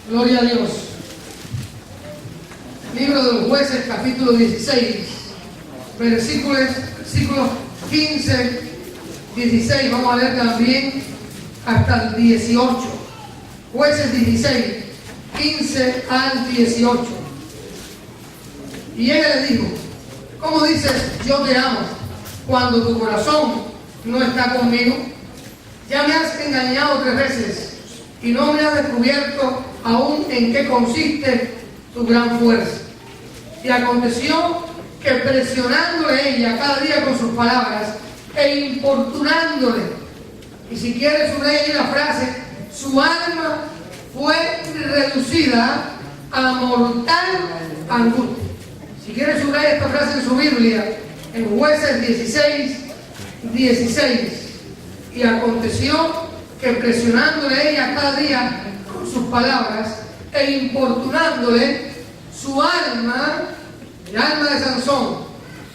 Gloria a Dios. Libro de los Jueces, capítulo 16, versículos 15, 16. Vamos a leer también hasta el 18. Jueces 16, 15 al 18. Y ella le dijo: ¿cómo dices yo te amo cuando tu corazón no está conmigo? Ya me has engañado 3 veces y no me has descubierto aún en qué consiste tu gran fuerza. Y aconteció que presionándole ella cada día con sus palabras e importunándole, y si quieres subrayar la frase, su alma fue reducida a mortal angustia. Si quieres subrayar esta frase en su Biblia, en Jueces 16, 16. Y aconteció que presionándole ella cada día con sus palabras e importunándole, su alma, el alma de Sansón,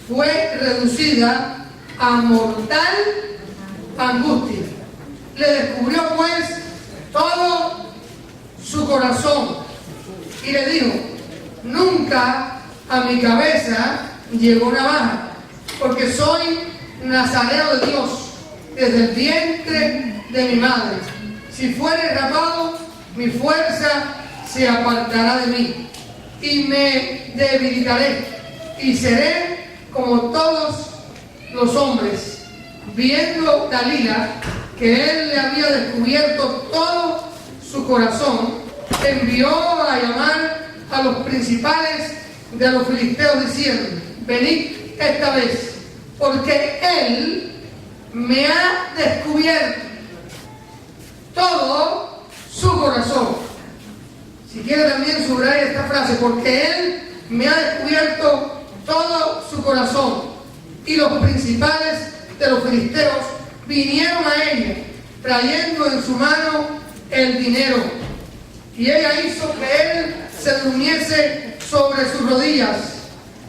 fue reducida a mortal angustia. Le descubrió pues todo su corazón y le dijo: nunca a mi cabeza llegó navaja, porque soy nazareo de Dios desde el vientre de mi madre. Si fuere rapado, mi fuerza se apartará de mí y me debilitaré y seré como todos los hombres. Viendo Dalila que él le había descubierto todo su corazón, envió a llamar a los principales de los filisteos diciendo: venid esta vez, porque él me ha descubierto todo su corazón. Si quiere también subrayar esta frase: porque él me ha descubierto todo su corazón. Y los principales de los filisteos vinieron a ella, trayendo en su mano el dinero. Y ella hizo que él se durmiese sobre sus rodillas,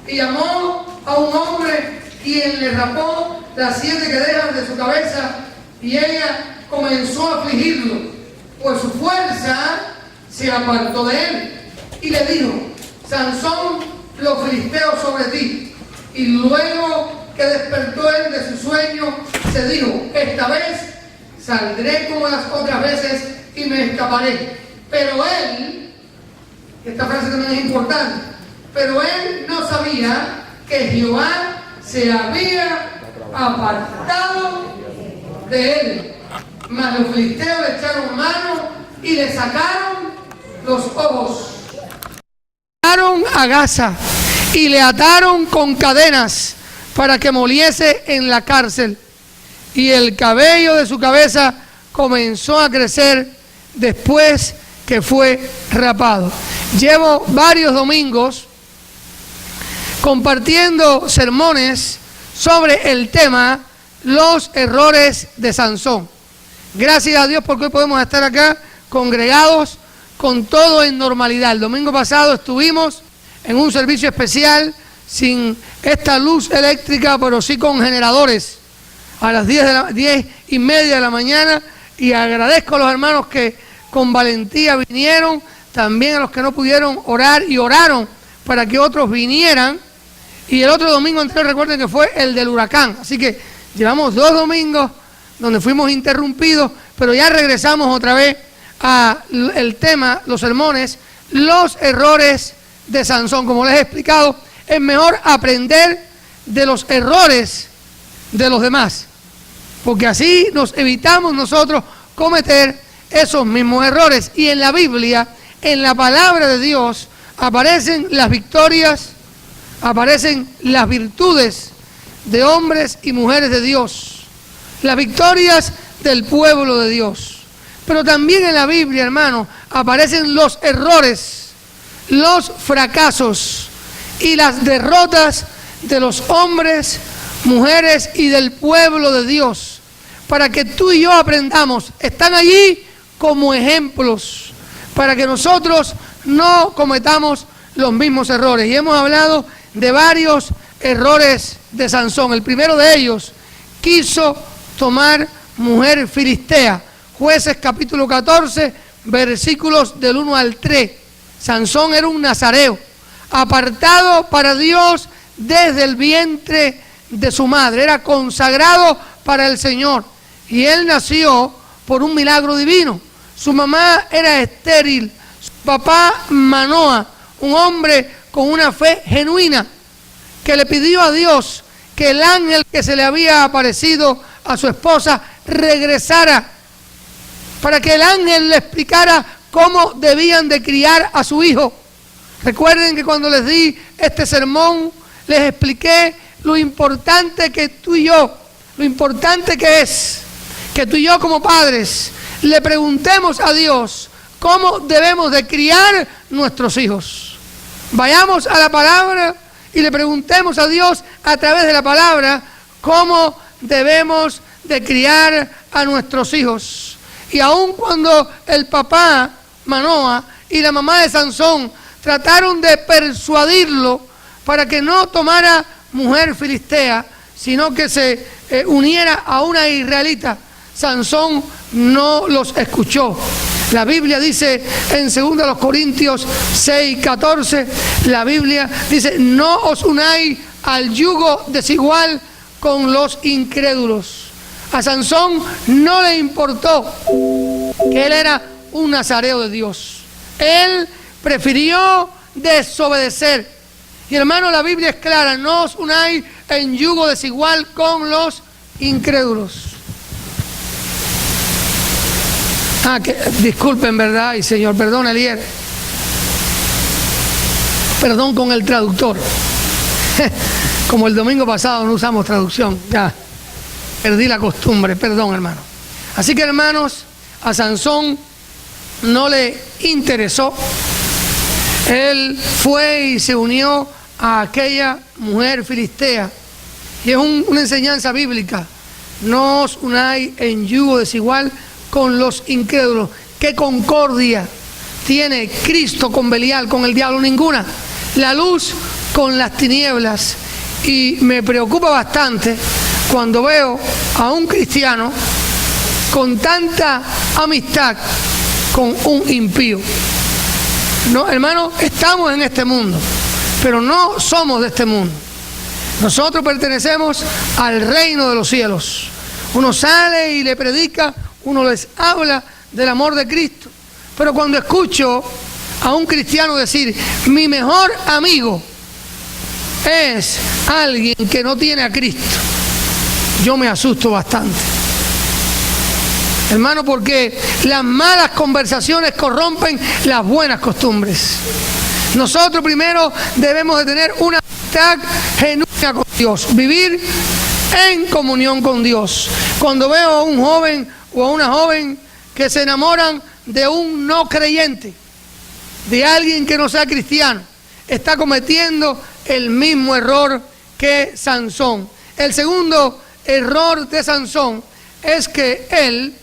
y llamó a un hombre, quien le rapó las 7 quedejas de su cabeza, y ella comenzó a afligirlo, pues su fuerza se apartó de él. Y le dijo: Sansón, los filisteos sobre ti. Y luego que despertó él de su sueño, se dijo: esta vez saldré como las otras veces y me escaparé. Pero él, esta frase también es importante, pero él no sabía que Jehová se había apartado de él. Mas los filisteos le echaron mano y le sacaron los ojos. Ataron a Gaza y le ataron con cadenas para que moliese en la cárcel. Y el cabello de su cabeza comenzó a crecer después que fue rapado. Llevo varios domingos compartiendo sermones sobre el tema los errores de Sansón. Gracias a Dios porque hoy podemos estar acá congregados con todo en normalidad. El domingo pasado estuvimos en un servicio especial sin esta luz eléctrica, pero sí con generadores a las 10:30 de la mañana, y agradezco a los hermanos que con valentía vinieron, también a los que no pudieron orar y oraron para que otros vinieran. Y el otro domingo anterior, recuerden que fue el del huracán, así que llevamos 2 domingos donde fuimos interrumpidos, pero ya regresamos otra vez al tema, los sermones, los errores de Sansón. Como les he explicado, es mejor aprender de los errores de los demás, porque así nos evitamos nosotros cometer esos mismos errores. Y en la Biblia, en la palabra de Dios, aparecen las victorias, aparecen las virtudes de hombres y mujeres de Dios, las victorias del pueblo de Dios. Pero también en la Biblia, hermano, aparecen los errores, los fracasos y las derrotas de los hombres, mujeres y del pueblo de Dios, para que tú y yo aprendamos. Están allí como ejemplos, para que nosotros no cometamos los mismos errores. Y hemos hablado de varios errores de Sansón. El primero de ellos: quiso tomar mujer filistea. Jueces capítulo 14, versículos del 1 al 3. Sansón era un nazareo, apartado para Dios desde el vientre de su madre, era consagrado para el Señor, y él nació por un milagro divino. Su mamá era estéril, su papá Manoa, un hombre con una fe genuina, que le pidió a Dios que el ángel que se le había aparecido a su esposa regresara, para que el ángel le explicara cómo debían de criar a su hijo. Recuerden que cuando les di este sermón, les expliqué lo importante que tú y yo, lo importante que es que tú y yo como padres le preguntemos a Dios cómo debemos de criar nuestros hijos. Vayamos a la palabra y le preguntemos a Dios a través de la palabra cómo debemos de criar a nuestros hijos. Y aun cuando el papá Manoa y la mamá de Sansón trataron de persuadirlo para que no tomara mujer filistea, sino que se uniera a una israelita, Sansón no los escuchó. La Biblia dice en 2 Corintios 6:14, la Biblia dice: no os unáis al yugo desigual con los incrédulos. A Sansón no le importó que él era un nazareo de Dios. Él prefirió desobedecer. Y hermano, la Biblia es clara: no os unáis en yugo desigual con los incrédulos. Disculpen, ¿verdad? Y Señor, perdón, Elier. Perdón con el traductor. Como el domingo pasado no usamos traducción. Ya, perdí la costumbre, perdón, hermano. Así que, hermanos, a Sansón no le interesó. Él fue y se unió a aquella mujer filistea. Y es una enseñanza bíblica: no os unáis en yugo desigual con los incrédulos. ¿Qué concordia tiene Cristo con Belial, con el diablo? Ninguna. La luz con las tinieblas. Y me preocupa bastante cuando veo a un cristiano con tanta amistad con un impío. No, hermano, estamos en este mundo, pero no somos de este mundo. Nosotros pertenecemos al reino de los cielos. Uno sale y le predica, uno les habla del amor de Cristo. Pero cuando escucho a un cristiano decir: mi mejor amigo es alguien que no tiene a Cristo, yo me asusto bastante, hermano, porque las malas conversaciones corrompen las buenas costumbres. Nosotros primero debemos de tener una amistad genuina con Dios, vivir en comunión con Dios. Cuando veo a un joven o a una joven que se enamoran de un no creyente, de alguien que no sea cristiano, está cometiendo el mismo error que Sansón. El segundo error de Sansón es que él,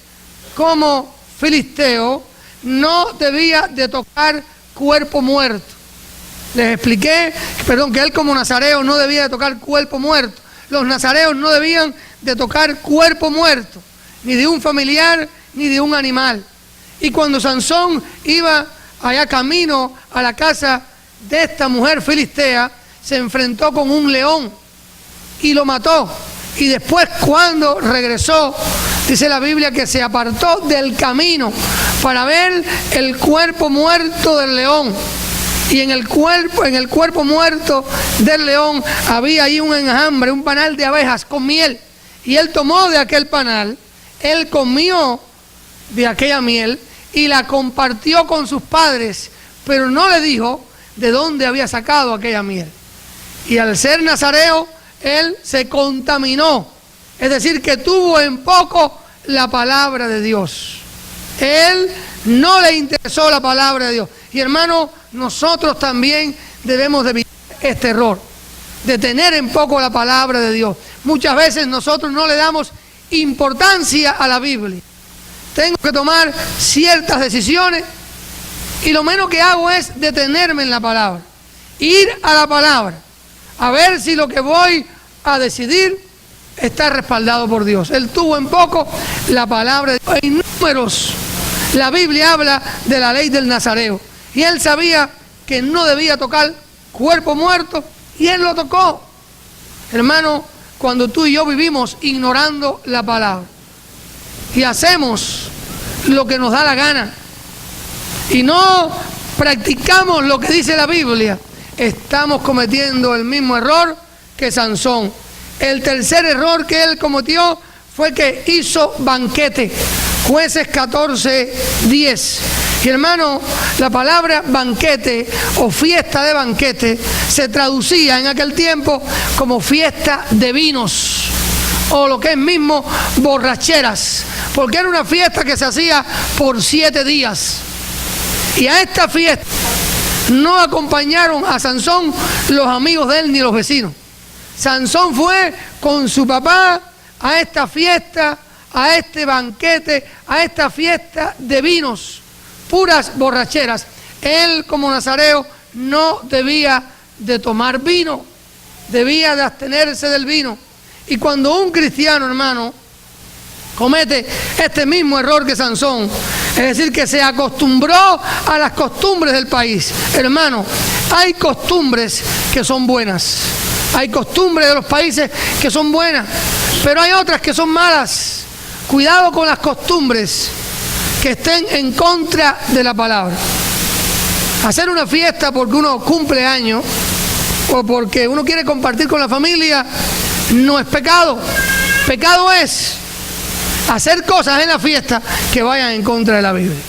como filisteo, no debía de tocar cuerpo muerto. Les expliqué, que él como nazareo no debía de tocar cuerpo muerto. Los nazareos no debían de tocar cuerpo muerto, ni de un familiar, ni de un animal. Y cuando Sansón iba allá camino a la casa de esta mujer filistea, se enfrentó con un león y lo mató. Y después, cuando regresó, dice la Biblia que se apartó del camino para ver el cuerpo muerto del león. Y en el cuerpo muerto del león había ahí un enjambre, un panal de abejas con miel. Y él tomó de aquel panal, él comió de aquella miel y la compartió con sus padres, pero no le dijo de dónde había sacado aquella miel. Y al ser nazareo, él se contaminó, es decir, que tuvo en poco la palabra de Dios. Él no le interesó la palabra de Dios. Y hermano, nosotros también debemos de evitar este error, de tener en poco la palabra de Dios. Muchas veces nosotros no le damos importancia a la Biblia. Tengo que tomar ciertas decisiones y lo menos que hago es detenerme en la palabra, ir a la palabra, a ver si lo que voy a decidir está respaldado por Dios. Él tuvo en poco la palabra de Dios. En Números, La Biblia habla de la ley del nazareo. Y él sabía que no debía tocar cuerpo muerto y él lo tocó. Hermano, cuando tú y yo vivimos ignorando la palabra y hacemos lo que nos da la gana y no practicamos lo que dice la Biblia, estamos cometiendo el mismo error que Sansón. El tercer error que él cometió fue que hizo banquete. Jueces 14:10. Y hermano, la palabra banquete o fiesta de banquete se traducía en aquel tiempo como fiesta de vinos, o lo que es mismo borracheras, porque era una fiesta que se hacía por 7 días. Y a esta fiesta no acompañaron a Sansón los amigos de él ni los vecinos. Sansón fue con su papá a esta fiesta, a este banquete, a esta fiesta de vinos, puras borracheras. Él, como nazareo, no debía de tomar vino, debía de abstenerse del vino. Y cuando un cristiano, hermano, comete este mismo error que Sansón, es decir, que se acostumbró a las costumbres del país, hermano, hay costumbres que son buenas, hay costumbres de los países que son buenas, pero hay otras que son malas. Cuidado con las costumbres que estén en contra de la palabra. Hacer una fiesta porque uno cumple años o porque uno quiere compartir con la familia no es pecado. Pecado es hacer cosas en la fiesta que vayan en contra de la Biblia.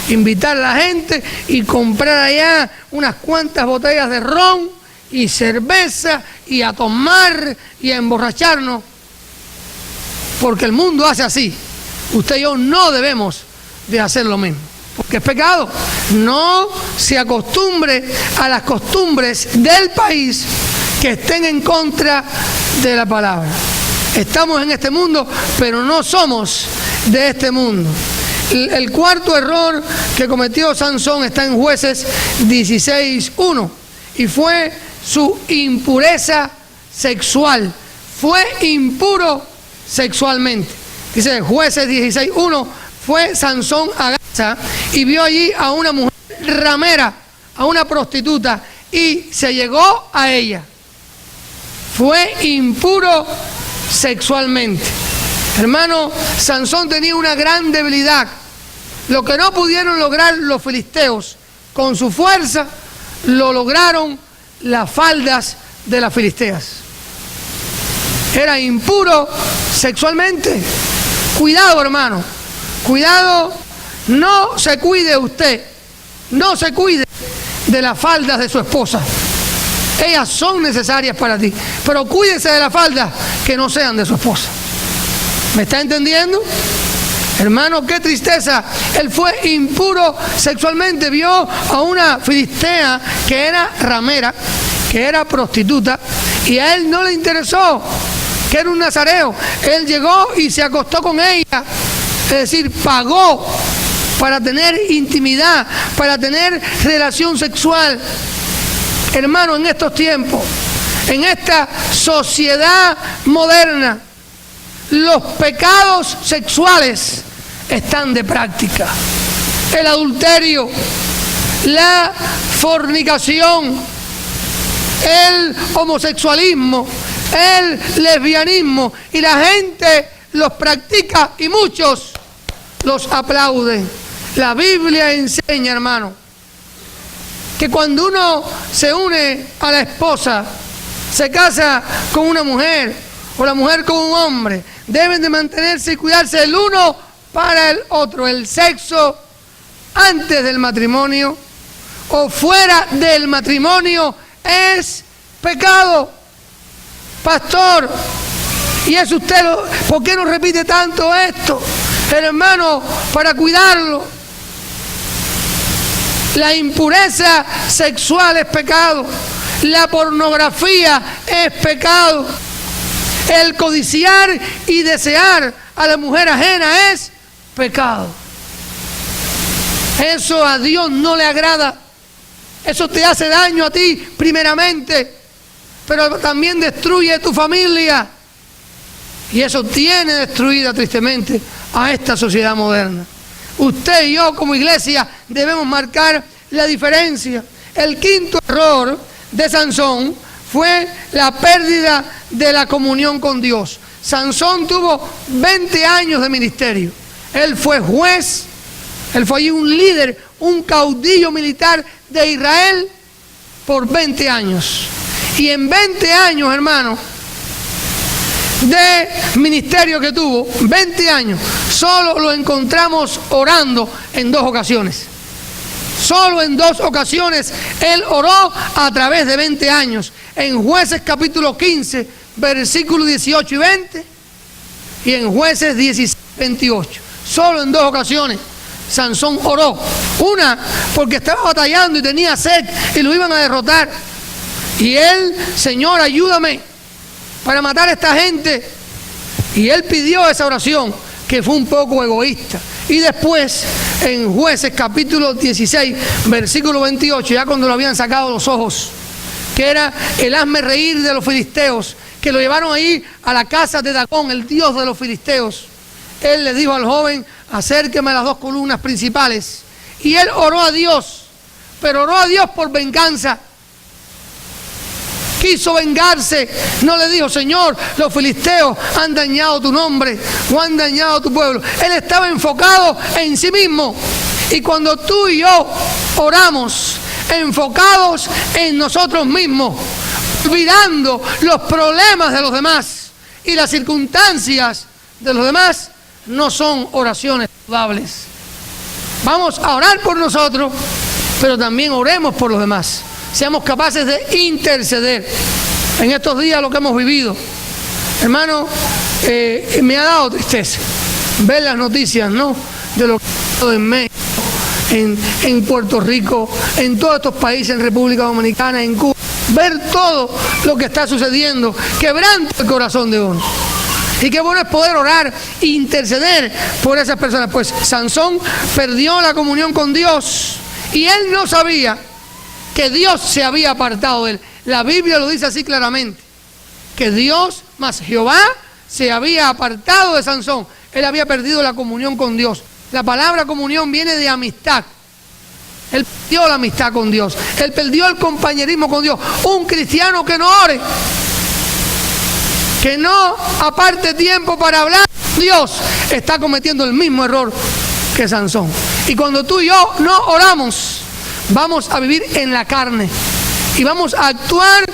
Invitar a la gente y comprar allá unas cuantas botellas de ron y cerveza y a tomar y a emborracharnos. Porque el mundo hace así. Usted y yo no debemos de hacer lo mismo, porque es pecado. No se acostumbre a las costumbres del país que estén en contra de la palabra. Estamos en este mundo, pero no somos de este mundo. El cuarto error que cometió Sansón está en Jueces 16:1 y fue su impureza sexual. Fue impuro sexualmente. Dice Jueces 16:1, fue Sansón a Gaza y vio allí a una mujer ramera, a una prostituta, y se llegó a ella. Fue impuro sexualmente. Hermano, Sansón tenía una gran debilidad. Lo que no pudieron lograr los filisteos con su fuerza, lo lograron las faldas de las filisteas. Era impuro sexualmente. Cuidado, hermano, cuidado, no se cuide usted, no se cuide de las faldas de su esposa. Ellas son necesarias para ti, pero cuídese de las faldas que no sean de su esposa. ¿Me está entendiendo? Hermano, qué tristeza. Él fue impuro sexualmente. Vio a una filistea que era ramera, que era prostituta, y a él no le interesó que era un nazareo. Él llegó y se acostó con ella, es decir, pagó para tener intimidad, para tener relación sexual. Hermano, en estos tiempos, en esta sociedad moderna, los pecados sexuales están de práctica. El adulterio, la fornicación, el homosexualismo, el lesbianismo, y la gente los practica y muchos los aplauden. La Biblia enseña, hermano, que cuando uno se une a la esposa, se casa con una mujer o la mujer con un hombre, deben de mantenerse y cuidarse el uno para el otro. El sexo antes del matrimonio o fuera del matrimonio es pecado. Pastor, y es usted, ¿por qué no repite tanto esto? Hermano, para cuidarlo. La impureza sexual es pecado. La pornografía es pecado. El codiciar y desear a la mujer ajena es pecado. Eso a Dios no le agrada. Eso te hace daño a ti primeramente, pero también destruye tu familia. Y eso tiene destruida tristemente a esta sociedad moderna. Usted y yo como iglesia debemos marcar la diferencia. El quinto error de Sansón fue la pérdida de la comunión con Dios. Sansón tuvo 20 años de ministerio. Él fue juez, él fue allí un líder, un caudillo militar de Israel por 20 años. Y en 20 años, hermano, de ministerio que tuvo, 20 años, solo lo encontramos orando en 2 ocasiones. Solo en 2 ocasiones él oró a través de 20 años. En Jueces capítulo 15, versículos 18 y 20, y en Jueces 16, 28. Solo en 2 ocasiones Sansón oró. Una, porque estaba batallando y tenía sed y lo iban a derrotar. Y él, Señor, ayúdame para matar a esta gente. Y él pidió esa oración, que fue un poco egoísta. Y después, en Jueces capítulo 16, versículo 28, ya cuando lo habían sacado los ojos, que era el hazme reír de los filisteos, que lo llevaron ahí a la casa de Dagón, el dios de los filisteos, él le dijo al joven: acérqueme a las 2 columnas principales. Y él oró a Dios, pero oró a Dios por venganza. Quiso vengarse, no le dijo: Señor, los filisteos han dañado tu nombre o han dañado tu pueblo. Él estaba enfocado en sí mismo. Y cuando tú y yo oramos enfocados en nosotros mismos, olvidando los problemas de los demás y las circunstancias de los demás, no son oraciones saludables. Vamos a orar por nosotros, pero también oremos por los demás. Seamos capaces de interceder. En estos días lo que hemos vivido, hermano, me ha dado tristeza ver las noticias, ¿no?, de lo que ha pasado en México, en Puerto Rico, en todos estos países, en República Dominicana, en Cuba. Ver todo lo que está sucediendo quebranta el corazón de uno. Y qué bueno es poder orar e interceder por esas personas. Pues Sansón perdió la comunión con Dios y él no sabía que Dios se había apartado de él. La Biblia lo dice así claramente, que Dios, más Jehová, se había apartado de Sansón. Él había perdido la comunión con Dios. La palabra comunión viene de amistad. Él perdió la amistad con Dios. Él perdió el compañerismo con Dios. Un cristiano que no ore, que no aparte tiempo para hablar con Dios, está cometiendo el mismo error que Sansón. Y cuando tú y yo no oramos, vamos a vivir en la carne y vamos a actuar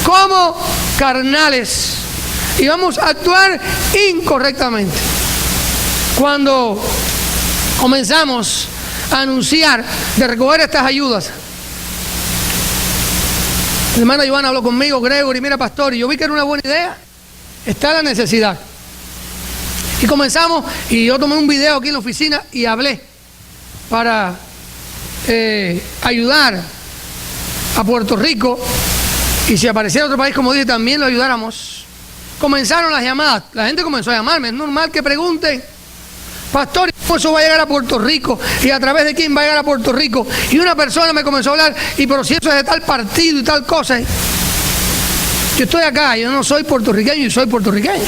como carnales y vamos a actuar incorrectamente. Cuando comenzamos a anunciar de recoger estas ayudas, la hermana Giovanna habló conmigo, Gregory, mira pastor, y yo vi que era una buena idea, está la necesidad. Y comenzamos, y yo tomé un video aquí en la oficina y hablé para ayudar a Puerto Rico, y si apareciera otro país, como dije, también lo ayudáramos. Comenzaron las llamadas, la gente comenzó a llamarme. Es normal que pregunten: pastor, ¿cómo eso va a llegar a Puerto Rico? ¿Y a través de quién va a llegar a Puerto Rico? Y una persona me comenzó a hablar: y pero si eso es de tal partido y tal cosa. Yo estoy acá, yo no soy puertorriqueño y soy puertorriqueño.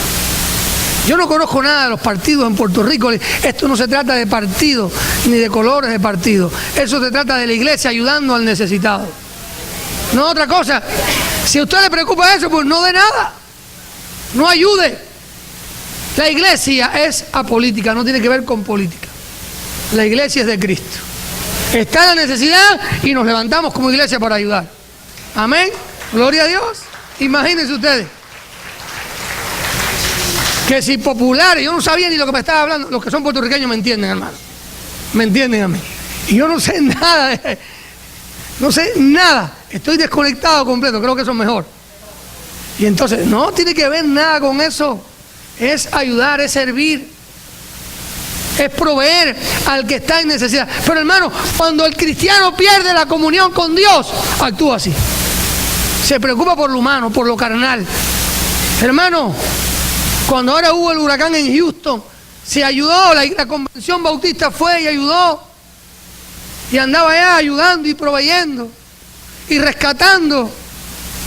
Yo no conozco nada de los partidos en Puerto Rico. Esto no se trata de partido ni de colores de partido. Eso se trata de la iglesia ayudando al necesitado. No otra cosa. Si a usted le preocupa eso, pues no dé nada. No ayude. La iglesia es apolítica, no tiene que ver con política. La iglesia es de Cristo. Está la necesidad y nos levantamos como iglesia para ayudar. Amén. Gloria a Dios. Imagínense ustedes que si populares, yo no sabía ni lo que me estaba hablando. Los que son puertorriqueños me entienden, hermano. Me entienden a mí. Y yo no sé nada, no sé nada. Estoy desconectado completo, creo que eso es mejor. Y entonces, no tiene que ver nada con eso. Es ayudar, es servir, es proveer al que está en necesidad. Pero hermano, cuando el cristiano pierde la comunión con Dios, actúa así. Se preocupa por lo humano, por lo carnal. Hermano, cuando ahora hubo el huracán en Houston, se ayudó, la convención bautista fue y ayudó. Y andaba allá ayudando y proveyendo y rescatando.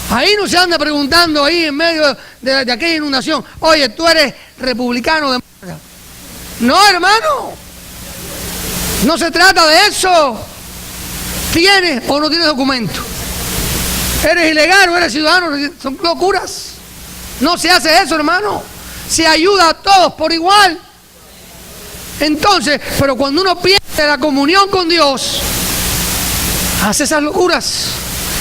Ahí no se anda preguntando ahí en medio de aquella inundación: oye, tú eres republicano o demócrata. No, hermano. No se trata de eso. ¿Tienes o no tienes documento? ¿Eres ilegal o eres ciudadano? Son locuras. No se hace eso, hermano. Se ayuda a todos por igual. Entonces, pero cuando uno pierde la comunión con Dios, hace esas locuras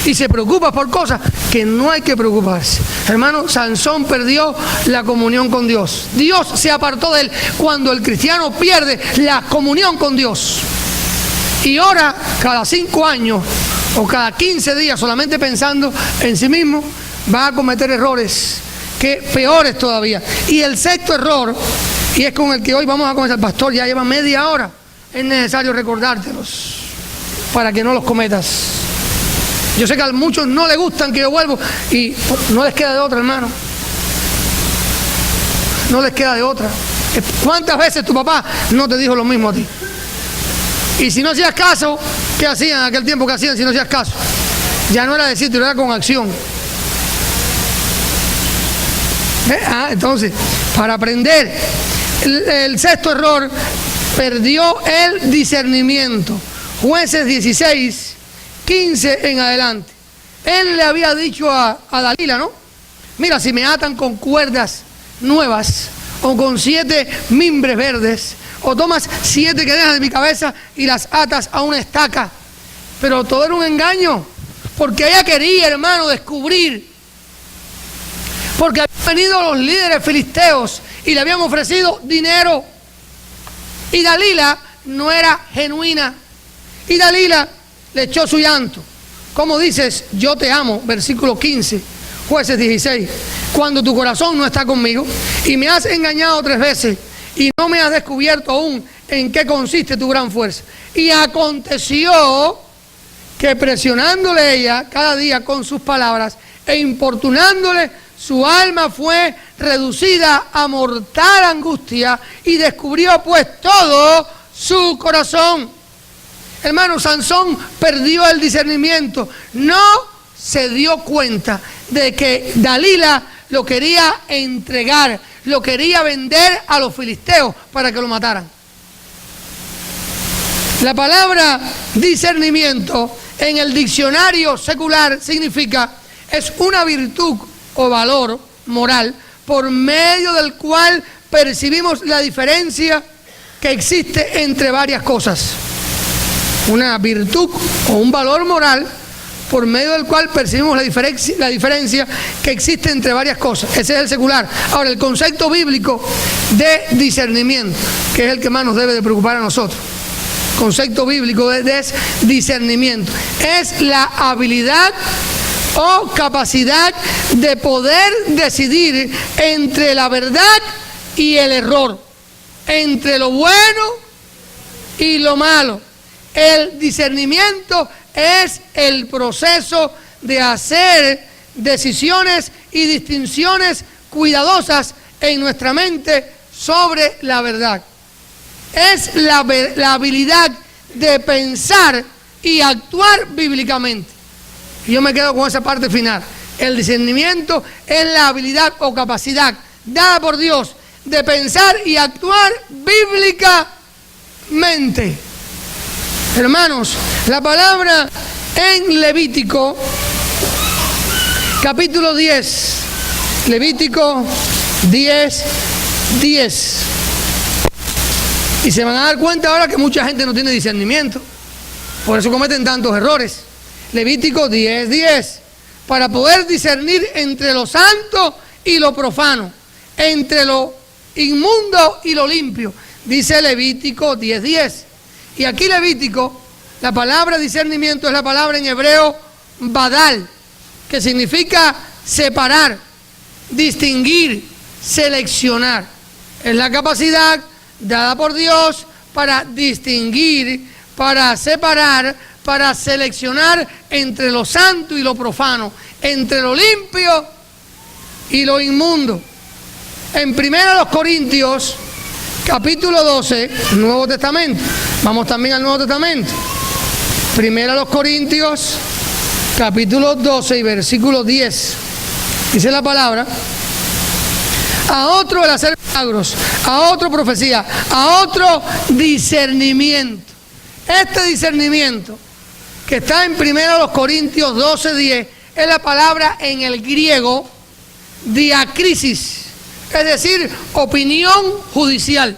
y se preocupa por cosas que no hay que preocuparse. Hermano, Sansón perdió la comunión con Dios. Dios se apartó de él. Cuando el cristiano pierde la comunión con Dios y ora cada 5 años o cada 15 días solamente pensando en sí mismo, va a cometer errores que peores todavía. Y el sexto error, y es con el que hoy vamos a comenzar, pastor, ya lleva media hora, es necesario recordártelos para que no los cometas. Yo sé que a muchos no les gustan que yo vuelvo y no les queda de otra, hermano. No les queda de otra. ¿Cuántas veces tu papá no te dijo lo mismo a ti? Y si no hacías caso, ¿qué hacían en aquel tiempo? ¿Qué hacían si no hacías caso? Ya no era decirte, era con acción. Entonces, para aprender, el sexto error, perdió el discernimiento. Jueces 16, 15 en adelante. Él le había dicho a Dalila, ¿no? Mira, si me atan con cuerdas nuevas o con 7 mimbres verdes, o tomas 7 cadenas de mi cabeza y las atas a una estaca. Pero todo era un engaño, porque ella quería, hermano, descubrir. Porque habían venido los líderes filisteos y le habían ofrecido dinero. Y Dalila no era genuina. Y Dalila le echó su llanto. ¿Cómo dices? Yo te amo, versículo 15, Jueces 16. Cuando tu corazón no está conmigo y me has engañado 3 veces y no me has descubierto aún en qué consiste tu gran fuerza. Y aconteció que presionándole ella cada día con sus palabras e importunándole, su alma fue reducida a mortal angustia y descubrió pues todo su corazón. Hermano, Sansón perdió el discernimiento. No se dio cuenta de que Dalila lo quería entregar, lo quería vender a los filisteos para que lo mataran. La palabra discernimiento en el diccionario secular significa, es una virtud o valor moral por medio del cual percibimos la diferencia que existe entre varias cosas. Una virtud o un valor moral por medio del cual percibimos la diferencia que existe entre varias cosas. Ese es el secular. Ahora, el concepto bíblico de discernimiento, que es el que más nos debe de preocupar a nosotros. Concepto bíblico de discernimiento. Es la habilidad o capacidad de poder decidir entre la verdad y el error, entre lo bueno y lo malo. El discernimiento es el proceso de hacer decisiones y distinciones cuidadosas en nuestra mente sobre la verdad. Es la habilidad de pensar y actuar bíblicamente. Y yo me quedo con esa parte final. El discernimiento es la habilidad o capacidad dada por Dios de pensar y actuar bíblicamente. Hermanos, la palabra en Levítico, capítulo 10, Levítico 10, 10. Y se van a dar cuenta ahora que mucha gente no tiene discernimiento. Por eso cometen tantos errores. Levítico 10, 10. Para poder discernir entre lo santo y lo profano, entre lo inmundo y lo limpio. Dice Levítico 10, 10. Y aquí Levítico, la palabra discernimiento es la palabra en hebreo badal, que significa separar, distinguir, seleccionar. Es la capacidad dada por Dios para distinguir, para separar, para seleccionar entre lo santo y lo profano, entre lo limpio y lo inmundo. En 1 Corintios, capítulo 12, Nuevo Testamento. Vamos también al Nuevo Testamento. 1 Corintios, capítulo 12 y versículo 10. Dice la palabra: a otro el hacer milagros, a otro profecía, a otro discernimiento. Este discernimiento que está en 1 Corintios 12:10 es la palabra en el griego diacrisis, es decir, opinión judicial.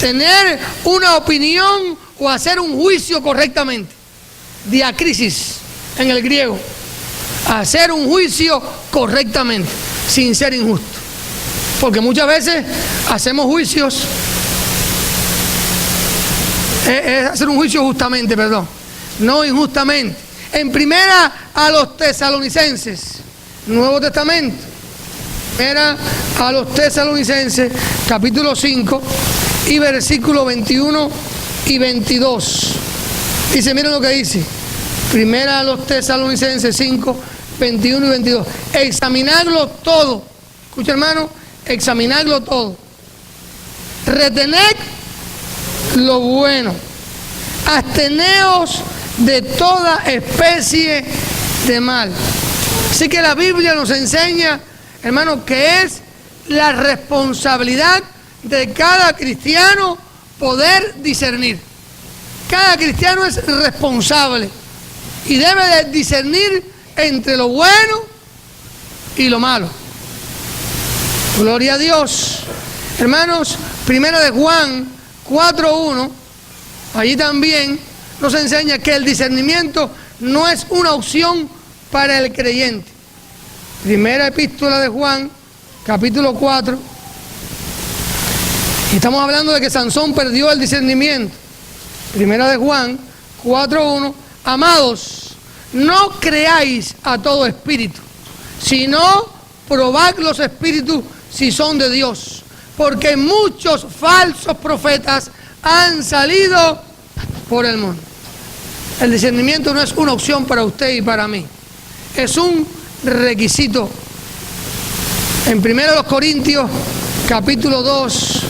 Tener una opinión o hacer un juicio correctamente. Diacrisis en el griego. Hacer un juicio correctamente, sin ser injusto. Porque muchas veces hacemos juicios, es hacer un juicio justamente, perdón, no injustamente. En primera a los tesalonicenses, Nuevo Testamento, primera a los tesalonicenses, capítulo 5 y versículo 21 y 22. Dice, miren lo que dice, primera a los tesalonicenses 5, 21 y 22. Examinadlo todo, escucha hermano, examinadlo todo. Retened lo bueno, absteneos de toda especie de mal. Así que la Biblia nos enseña, hermano, que es la responsabilidad de cada cristiano poder discernir. Cada cristiano es responsable y debe de discernir entre lo bueno y lo malo. Gloria a Dios. Hermanos, 1 de Juan 4:1, allí también nos enseña que el discernimiento no es una opción para el creyente. Primera epístola de Juan, capítulo 4. Y estamos hablando de que Sansón perdió el discernimiento. Primera de Juan 4:1. Amados, no creáis a todo espíritu, sino probad los espíritus si son de Dios, porque muchos falsos profetas han salido por el mundo. El discernimiento no es una opción para usted y para mí, es un requisito. En 1 Corintios capítulo 2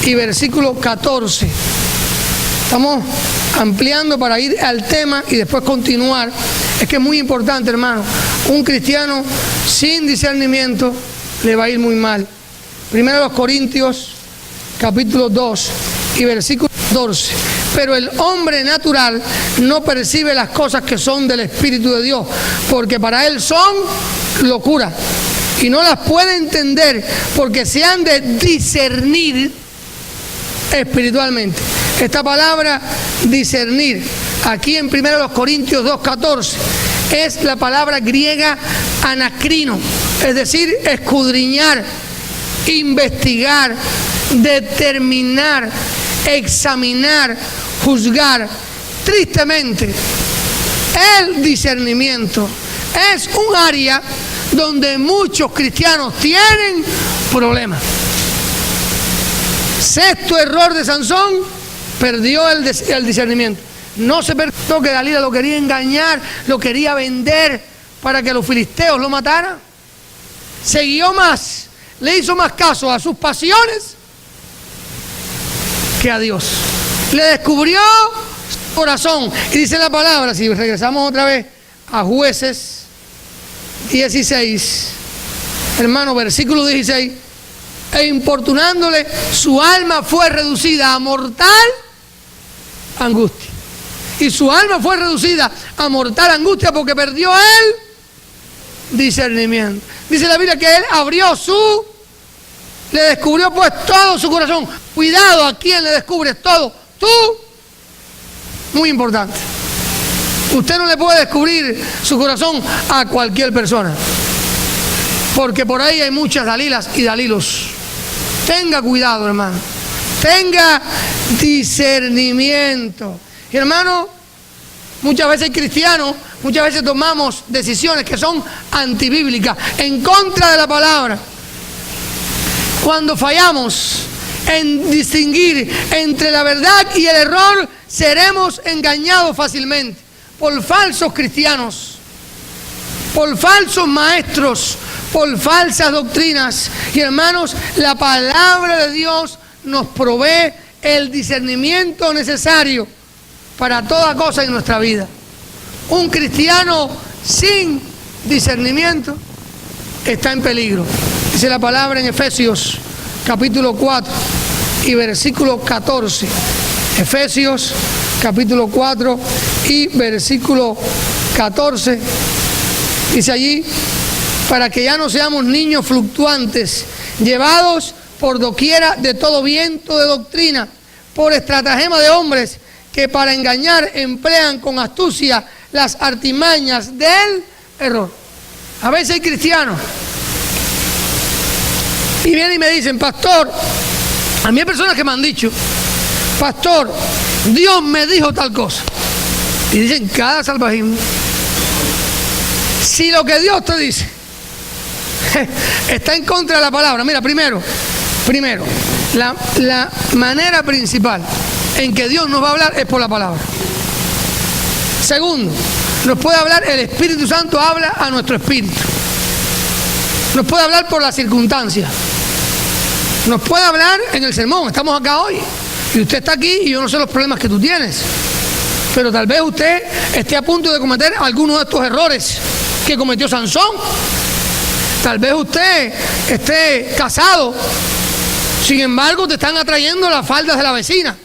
y versículo 14. Estamos ampliando para ir al tema y después continuar. Es que es muy importante, hermano. Un cristiano sin discernimiento le va a ir muy mal. 1 Corintios capítulo 2 y versículo 14. Pero el hombre natural no percibe las cosas que son del Espíritu de Dios, porque para él son locura y no las puede entender, porque se han de discernir espiritualmente. Esta palabra discernir aquí en 1 Corintios 2:14 es la palabra griega anacrino, es decir, escudriñar, investigar, determinar, examinar, juzgar. Tristemente, el discernimiento es un área donde muchos cristianos tienen problemas. Sexto error de Sansón, perdió el discernimiento. No se permitió que Dalila lo quería engañar, lo quería vender para que los filisteos lo mataran. Siguió más, le hizo más caso a sus pasiones que a Dios. Le descubrió su corazón. Y dice la palabra, si regresamos otra vez a Jueces 16, hermano, versículo 16, e importunándole, su alma fue reducida a mortal angustia. Y su alma fue reducida a mortal angustia porque perdió el discernimiento. Dice la Biblia que él le descubrió pues todo su corazón. Cuidado a quien le descubres todo. Tú, muy importante. Usted no le puede descubrir su corazón a cualquier persona, porque por ahí hay muchas Dalilas y Dalilos. Tenga cuidado, hermano. Tenga discernimiento. Y hermano, muchas veces cristianos, muchas veces tomamos decisiones que son antibíblicas, en contra de la palabra. Cuando fallamos en distinguir entre la verdad y el error, seremos engañados fácilmente por falsos cristianos, por falsos maestros, por falsas doctrinas. Y hermanos, la palabra de Dios nos provee el discernimiento necesario para toda cosa en nuestra vida. Un cristiano sin discernimiento está en peligro. Dice la palabra en Efesios capítulo 4 y versículo 14. Efesios capítulo 4 y versículo 14. Dice allí: para que ya no seamos niños fluctuantes, llevados por doquiera de todo viento de doctrina, por estratagema de hombres que para engañar emplean con astucia las artimañas del error. A veces hay cristianos y vienen y me dicen: pastor, a mí hay personas que me han dicho: pastor, Dios me dijo tal cosa. Y dicen cada salvajismo. Si lo que Dios te dice está en contra de la palabra, mira, primero, la manera principal en que Dios nos va a hablar es por la palabra. Segundo, nos puede hablar, el Espíritu Santo habla a nuestro espíritu. Nos puede hablar por las circunstancias. Nos puede hablar en el sermón. Estamos acá hoy y usted está aquí y yo no sé los problemas que tú tienes, pero tal vez usted esté a punto de cometer alguno de estos errores que cometió Sansón. Tal vez usted esté casado, sin embargo te están atrayendo las faldas de la vecina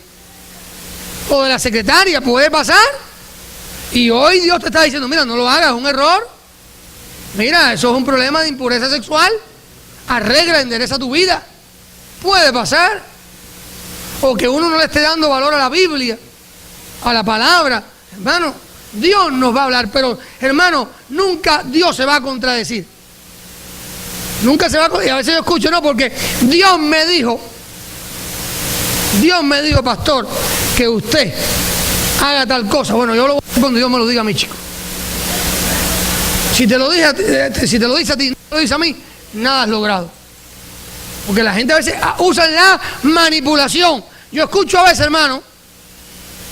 o de la secretaria. Puede pasar. Y hoy Dios te está diciendo: mira, no lo hagas, es un error. Mira, eso es un problema de impureza sexual. Arregla, endereza tu vida. Puede pasar. O que uno no le esté dando valor a la Biblia, a la palabra. Hermano, Dios nos va a hablar, pero hermano, nunca Dios se va a contradecir. Nunca se va a... Y a veces yo escucho: no, porque Dios me dijo, pastor, que usted haga tal cosa. Bueno, yo lo voy a hacer cuando Dios me lo diga a mí, chico. Si te lo dice a ti, no lo dice a mí, nada has logrado. Porque la gente a veces usa la manipulación. Yo escucho a veces, hermano,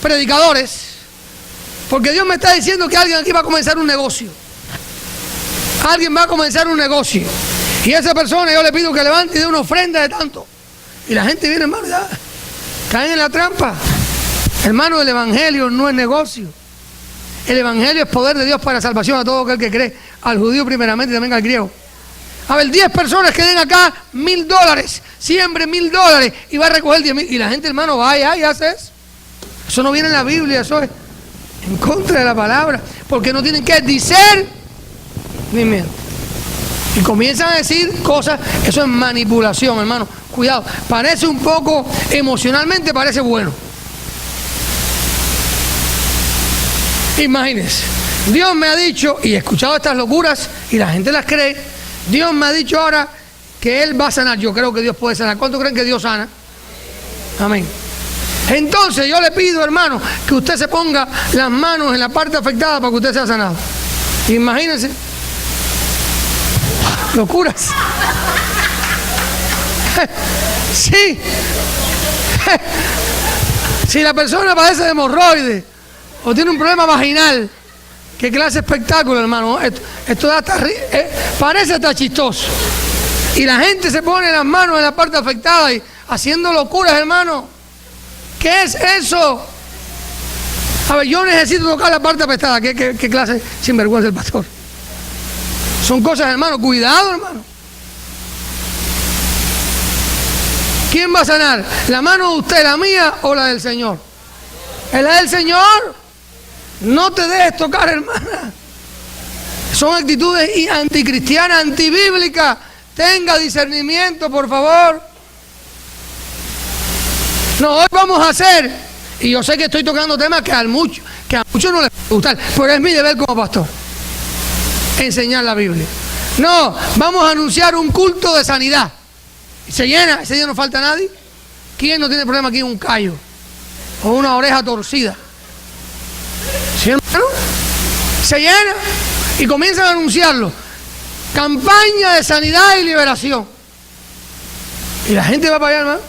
predicadores, porque Dios me está diciendo que alguien aquí va a comenzar un negocio. Alguien va a comenzar un negocio. Y esa persona yo le pido que levante y dé una ofrenda de tanto. Y la gente viene, hermano, ya caen en la trampa. Hermano, el evangelio no es negocio. El evangelio es poder de Dios para salvación a todo aquel que cree, al judío primeramente y también al griego. A ver, 10 personas que den acá $1,000, siembre $1,000 y va a recoger 10,000. Y la gente, hermano, va y hace eso. Eso no viene en la Biblia, eso es en contra de la palabra. Porque no tienen que discernir. Y comienzan a decir cosas, eso es manipulación, hermano. Cuidado, parece un poco, emocionalmente parece bueno. Imagínense, Dios me ha dicho, y he escuchado estas locuras y la gente las cree. Dios me ha dicho ahora que Él va a sanar. Yo creo que Dios puede sanar. ¿Cuántos creen que Dios sana? Amén. Entonces yo le pido, hermano, que usted se ponga las manos en la parte afectada para que usted sea sanado. Imagínense. Locuras. Sí. Si la persona padece de hemorroides o tiene un problema vaginal, qué clase de espectáculo, hermano. Esto da hasta, parece hasta chistoso. Y la gente se pone las manos en la parte afectada y haciendo locuras, hermano. ¿Qué es eso? A ver, yo necesito tocar la parte afectada. ¿Qué clase sinvergüenza el pastor? Son cosas, hermano. Cuidado, hermano. ¿Quién va a sanar? ¿La mano de usted, la mía o la del Señor? ¿Es la del Señor? No te dejes tocar, hermana. Son actitudes anticristianas, antibíblicas. Tenga discernimiento, por favor. No, hoy vamos a hacer, y yo sé que estoy tocando temas que a muchos no les gustan, pero es mi deber como pastor enseñar la Biblia. No, vamos a anunciar un culto de sanidad. Se llena, ese día no falta nadie. ¿Quién no tiene problema aquí? Un callo o una oreja torcida. ¿Sí, hermano? Se llena y comienzan a anunciarlo. Campaña de sanidad y liberación. Y la gente va para allá, hermano.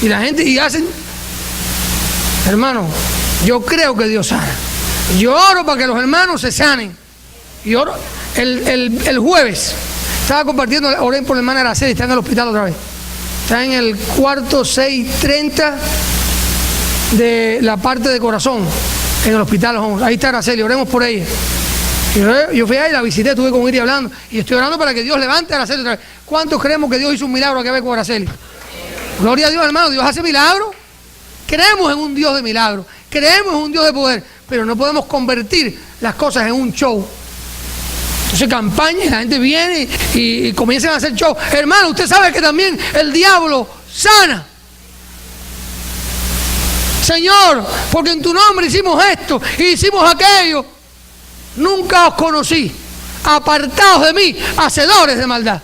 Y la gente, y hacen, hermano, yo creo que Dios sana. Yo oro para que los hermanos se sanen. Y oro, el jueves estaba compartiendo, oré por la hermana Araceli, está en el hospital otra vez. Está en el cuarto 630 de la parte de corazón, en el hospital. Ahí está Araceli, oremos por ella. Yo fui ahí, la visité, estuve con Iri hablando, y estoy orando para que Dios levante a Araceli otra vez. ¿Cuántos creemos que Dios hizo un milagro aquí a ver con Araceli? Gloria a Dios, hermano, Dios hace milagros. Creemos en un Dios de milagros, creemos en un Dios de poder, pero no podemos convertir las cosas en un show. Entonces campaña y la gente viene y comienzan a hacer show. Hermano, usted sabe que también el diablo sana. Señor, porque en tu nombre hicimos esto y hicimos aquello. Nunca os conocí. Apartados de mí, hacedores de maldad.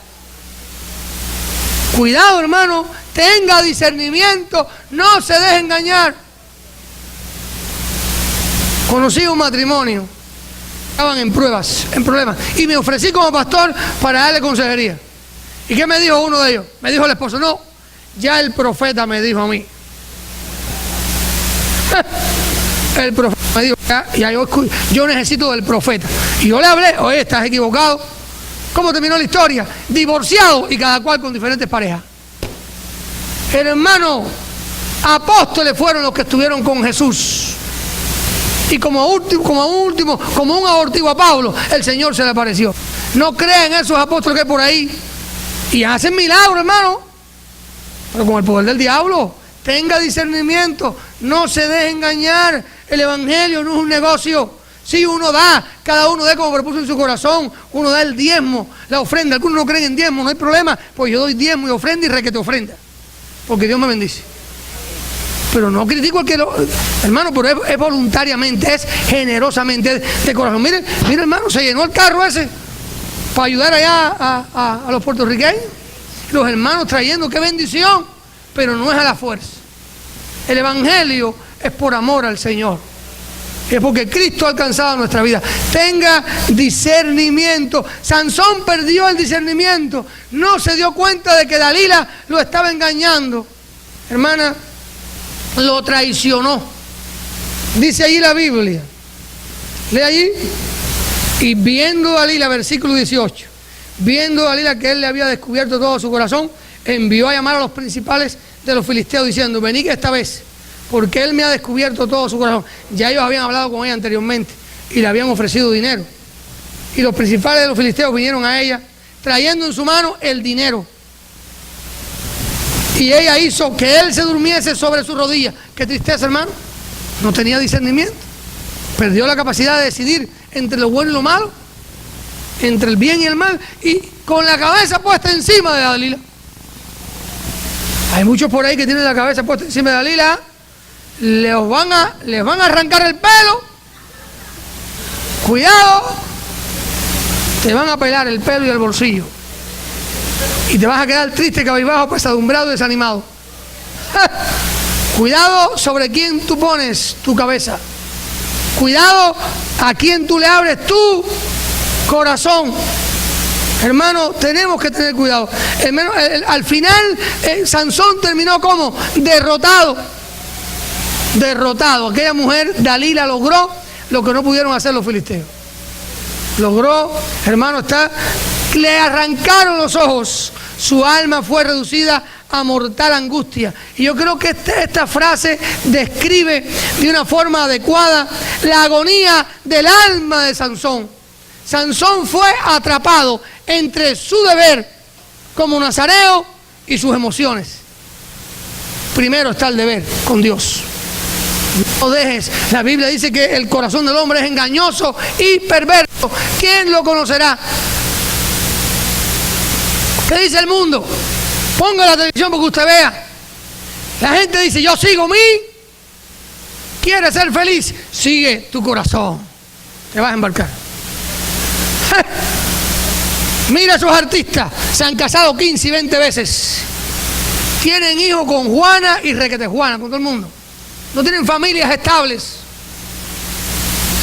Cuidado, hermano, tenga discernimiento, no se deje engañar. Conocí un matrimonio, estaban en problemas, y me ofrecí como pastor para darle consejería. ¿Y qué me dijo uno de ellos? Me dijo el esposo, no, ya el profeta me dijo a mí. El profeta me dijo, ya yo necesito del profeta. Y yo le hablé, oye, estás equivocado. ¿Cómo terminó la historia? Divorciado y cada cual con diferentes parejas. Hermano, apóstoles fueron los que estuvieron con Jesús. Y como un abortivo a Pablo, el Señor se le apareció. No crean esos apóstoles que hay por ahí. Y hacen milagros, hermano. Pero con el poder del diablo. Tenga discernimiento, no se deje engañar. El evangelio no es un negocio. Si uno da, cada uno da como propuso en su corazón. Uno da el diezmo, la ofrenda. Algunos no creen en diezmo, no hay problema. Pues yo doy diezmo y ofrenda y requete ofrenda. Porque Dios me bendice. Pero no critico al que lo... Hermano, pero es voluntariamente, es generosamente, es de corazón. Mire, hermano, se llenó el carro ese para ayudar allá a los puertorriqueños. Los hermanos trayendo, qué bendición. Pero no es a la fuerza. El evangelio es por amor al Señor. Es porque Cristo ha alcanzado nuestra vida. Tenga discernimiento. Sansón perdió el discernimiento. No se dio cuenta de que Dalila lo estaba engañando. Hermana, lo traicionó. Dice allí la Biblia. Lee allí. Y viendo Dalila, versículo 18. Viendo Dalila que él le había descubierto todo su corazón, envió a llamar a los principales de los filisteos diciendo, venid esta vez, porque él me ha descubierto todo su corazón. Ya ellos habían hablado con ella anteriormente y le habían ofrecido dinero. Y los principales de los filisteos vinieron a ella trayendo en su mano el dinero. Y ella hizo que él se durmiese sobre su rodilla. Qué tristeza, hermano. No tenía discernimiento. Perdió la capacidad de decidir entre lo bueno y lo malo, entre el bien y el mal, y con la cabeza puesta encima de Dalila. Hay muchos por ahí que tienen la cabeza puesta encima de Dalila. Les van a arrancar el pelo. Cuidado. Te van a pelar el pelo y el bolsillo. Y te vas a quedar triste, cabizbajo, pesadumbrado y desanimado. Cuidado sobre quién tú pones tu cabeza. Cuidado a quién tú le abres tu corazón. Hermano, tenemos que tener cuidado. Al final, Sansón terminó como derrotado. Derrotado. Aquella mujer, Dalila, logró lo que no pudieron hacer los filisteos. Logró, hermano, le arrancaron los ojos. Su alma fue reducida a mortal angustia. Y yo creo que esta frase describe de una forma adecuada la agonía del alma de Sansón. Sansón fue atrapado entre su deber como nazareo y sus emociones. Primero está el deber con Dios. No dejes, la Biblia dice que el corazón del hombre es engañoso y perverso. ¿Quién lo conocerá? ¿Qué dice el mundo? Ponga la televisión porque usted vea. La gente dice, yo sigo mí. ¿Quieres ser feliz? Sigue tu corazón. Te vas a embarcar. Mira a esos artistas. Se han casado 15 y 20 veces. Tienen hijos con Juana y requete Juana, con todo el mundo. No tienen familias estables.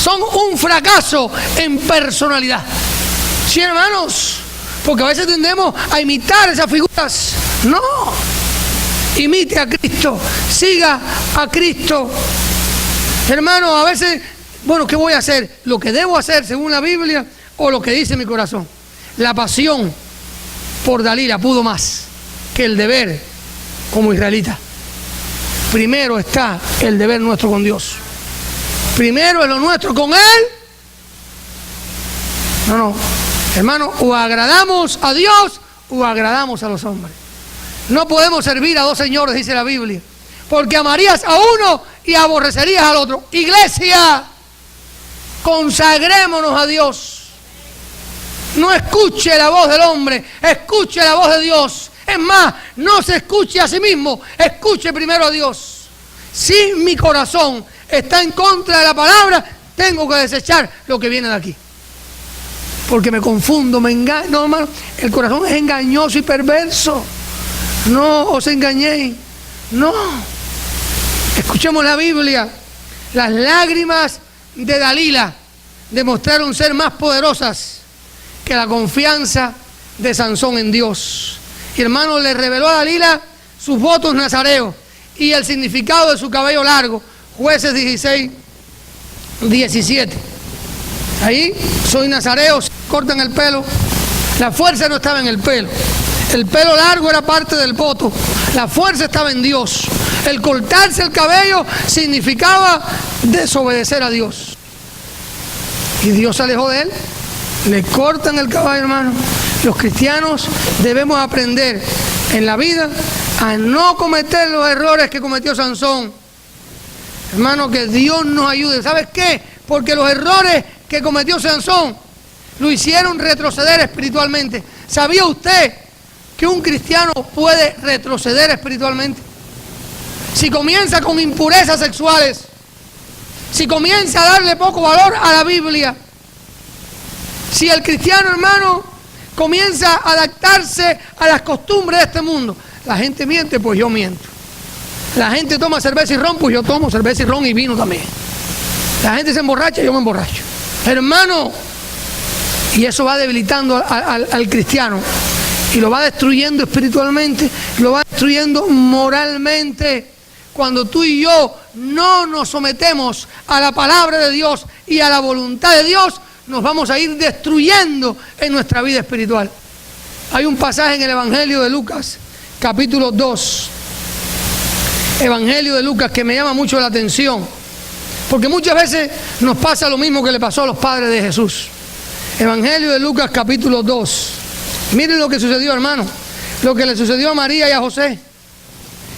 Son un fracaso en personalidad. ¿Sí, hermanos? Porque a veces tendemos a imitar esas figuras. No. Imite a Cristo. Siga a Cristo. Hermano, a veces, bueno, ¿qué voy a hacer? ¿Lo que debo hacer según la Biblia o lo que dice mi corazón? La pasión por Dalila pudo más que el deber como israelita. Primero está el deber nuestro con Dios. Primero es lo nuestro con Él. No. Hermano, o agradamos a Dios o agradamos a los hombres. No podemos servir a dos señores, dice la Biblia. porque amarías a uno y aborrecerías al otro. Iglesia, consagrémonos a Dios. No escuche la voz del hombre, escuche la voz de Dios. Es más, no se escuche a sí mismo, escuche primero a Dios. Si mi corazón está en contra de la palabra, tengo que desechar lo que viene de aquí. Porque me confundo, me engaño. No, hermano, el corazón es engañoso y perverso. No os engañéis. No. Escuchemos la Biblia. Las lágrimas de Dalila demostraron ser más poderosas que la confianza de Sansón en Dios. Y hermano, le reveló a Dalila sus votos nazareos y el significado de su cabello largo. Jueces 16, 17. Ahí, soy nazareo, cortan el pelo. La fuerza no estaba en el pelo. El pelo largo era parte del voto. La fuerza estaba en Dios. El cortarse el cabello significaba desobedecer a Dios. Y Dios se alejó de él. Le cortan el cabello, hermano. Los cristianos debemos aprender en la vida a no cometer los errores que cometió Sansón. Hermano, que Dios nos ayude. ¿Sabes qué? Porque los errores que cometió Sansón lo hicieron retroceder espiritualmente. ¿Sabía usted que un cristiano puede retroceder espiritualmente? Si comienza con impurezas sexuales, si comienza a darle poco valor a la Biblia, si el cristiano, hermano, comienza a adaptarse a las costumbres de este mundo, la gente miente, pues yo miento. La gente toma cerveza y ron, pues yo tomo cerveza y ron y vino también. La gente se emborracha, yo me emborracho. Hermano, y eso va debilitando al cristiano y lo va destruyendo espiritualmente, lo va destruyendo moralmente. Cuando tú y yo no nos sometemos a la palabra de Dios y a la voluntad de Dios, nos vamos a ir destruyendo en nuestra vida espiritual. Hay un pasaje en el Evangelio de Lucas, capítulo 2. Evangelio de Lucas, que me llama mucho la atención, porque muchas veces nos pasa lo mismo que le pasó a los padres de Jesús. Evangelio de Lucas, capítulo 2. Miren lo que sucedió, hermano, lo que le sucedió a María y a José.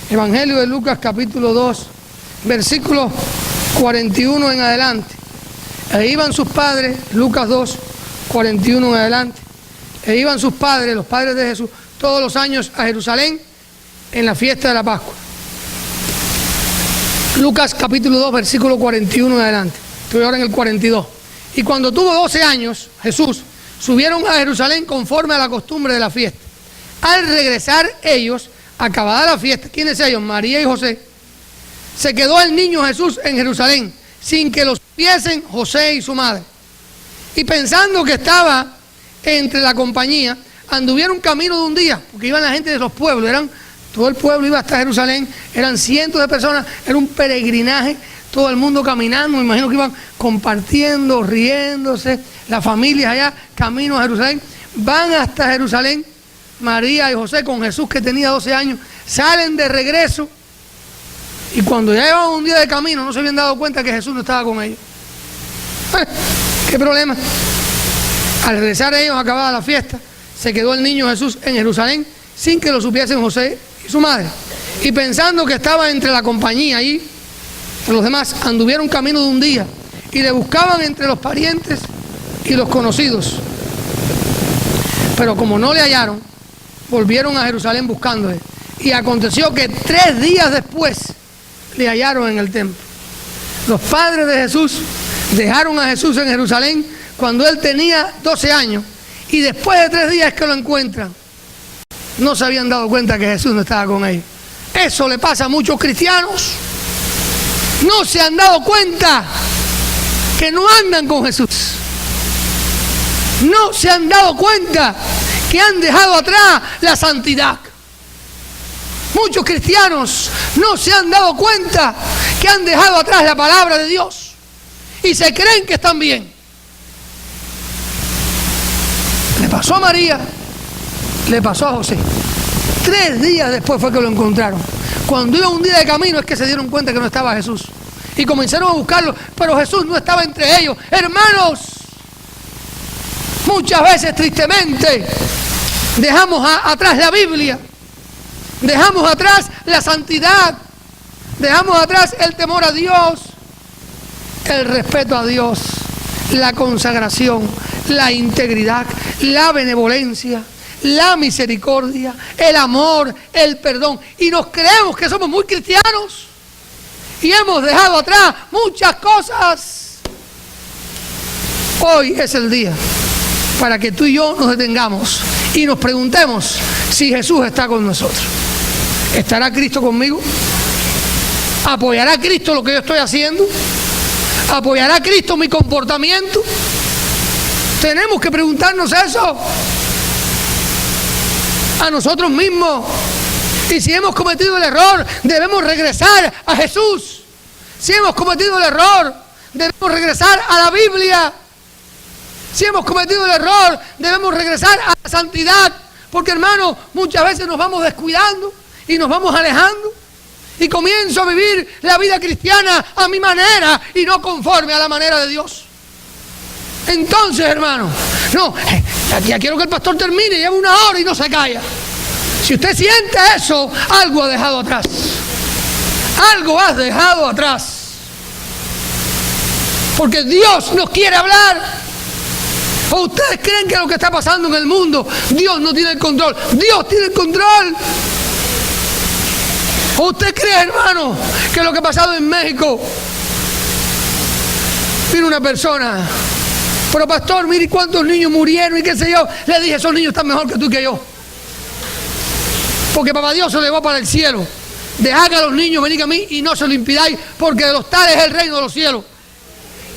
Evangelio de Lucas, capítulo 2, versículos 41 en adelante. E iban sus padres, Lucas 2, 41 en adelante. E iban sus padres, los padres de Jesús, todos los años a Jerusalén en la fiesta de la Pascua. Lucas capítulo 2, versículo 41 en adelante. Estoy ahora en el 42. Y cuando tuvo 12 años, Jesús, subieron a Jerusalén conforme a la costumbre de la fiesta. Al regresar ellos, acabada la fiesta, ¿quiénes ellos? María y José. Se quedó el niño Jesús en Jerusalén, sin que lo supiesen José y su madre. Y pensando que estaba entre la compañía, anduvieron camino de un día, porque iban la gente de los pueblos, todo el pueblo iba hasta Jerusalén, eran cientos de personas, era un peregrinaje, todo el mundo caminando, me imagino que iban compartiendo, riéndose, las familias allá, camino a Jerusalén, van hasta Jerusalén, María y José con Jesús que tenía 12 años, salen de regreso, y cuando ya llevaban un día de camino no se habían dado cuenta que Jesús no estaba con ellos. ¿Qué problema? Al regresar ellos, acabada la fiesta, se quedó el niño Jesús en Jerusalén sin que lo supiesen José y su madre. Y pensando que estaba entre la compañía ahí, los demás anduvieron camino de un día y le buscaban entre los parientes y los conocidos. Pero como no le hallaron, volvieron a Jerusalén buscándole. Y aconteció que 3 días después le hallaron en el templo. Los padres de Jesús dejaron a Jesús en Jerusalén cuando él tenía 12 años y después de 3 días que lo encuentran, no se habían dado cuenta que Jesús no estaba con ellos. Eso le pasa a muchos cristianos. No se han dado cuenta que no andan con Jesús. No se han dado cuenta que han dejado atrás la santidad. Muchos cristianos no se han dado cuenta que han dejado atrás la palabra de Dios y se creen que están bien. Le pasó a María, le pasó a José. 3 días después fue que lo encontraron. Cuando iba un día de camino es que se dieron cuenta que no estaba Jesús y comenzaron a buscarlo, pero Jesús no estaba entre ellos. Hermanos, muchas veces tristemente dejamos atrás la Biblia, dejamos atrás la santidad, Dejamos atrás el temor a Dios, el respeto a Dios, la consagración, la integridad, la benevolencia, la misericordia, el amor, el perdón. Y nos creemos que somos muy cristianos y hemos dejado atrás muchas cosas. Hoy es el día para que tú y yo nos detengamos y nos preguntemos si Jesús está con nosotros. ¿Estará Cristo conmigo? ¿Apoyará Cristo lo que yo estoy haciendo? ¿Apoyará Cristo mi comportamiento? Tenemos que preguntarnos eso a nosotros mismos. Y si hemos cometido el error, debemos regresar a Jesús. Si hemos cometido el error, debemos regresar a la Biblia. Si hemos cometido el error, debemos regresar a la santidad. Porque, hermano, muchas veces nos vamos descuidando y nos vamos alejando. Y comienzo a vivir la vida cristiana a mi manera y no conforme a la manera de Dios. Entonces, hermano, no, ya quiero que el pastor termine, lleva 1 hora y no se calla. Si usted siente eso, algo ha dejado atrás. Algo has dejado atrás. Porque Dios nos quiere hablar. ¿O ustedes creen que lo que está pasando en el mundo, Dios no tiene el control? Dios tiene el control. ¿O usted cree, hermano, que lo que ha pasado en México? Vino una persona, pero pastor, mire cuántos niños murieron y qué sé yo. Le dije, esos niños están mejor que tú y que yo. Porque papá Dios se le va para el cielo. Dejad a los niños venir a mí y no se lo impidáis, porque de los tales es el reino de los cielos.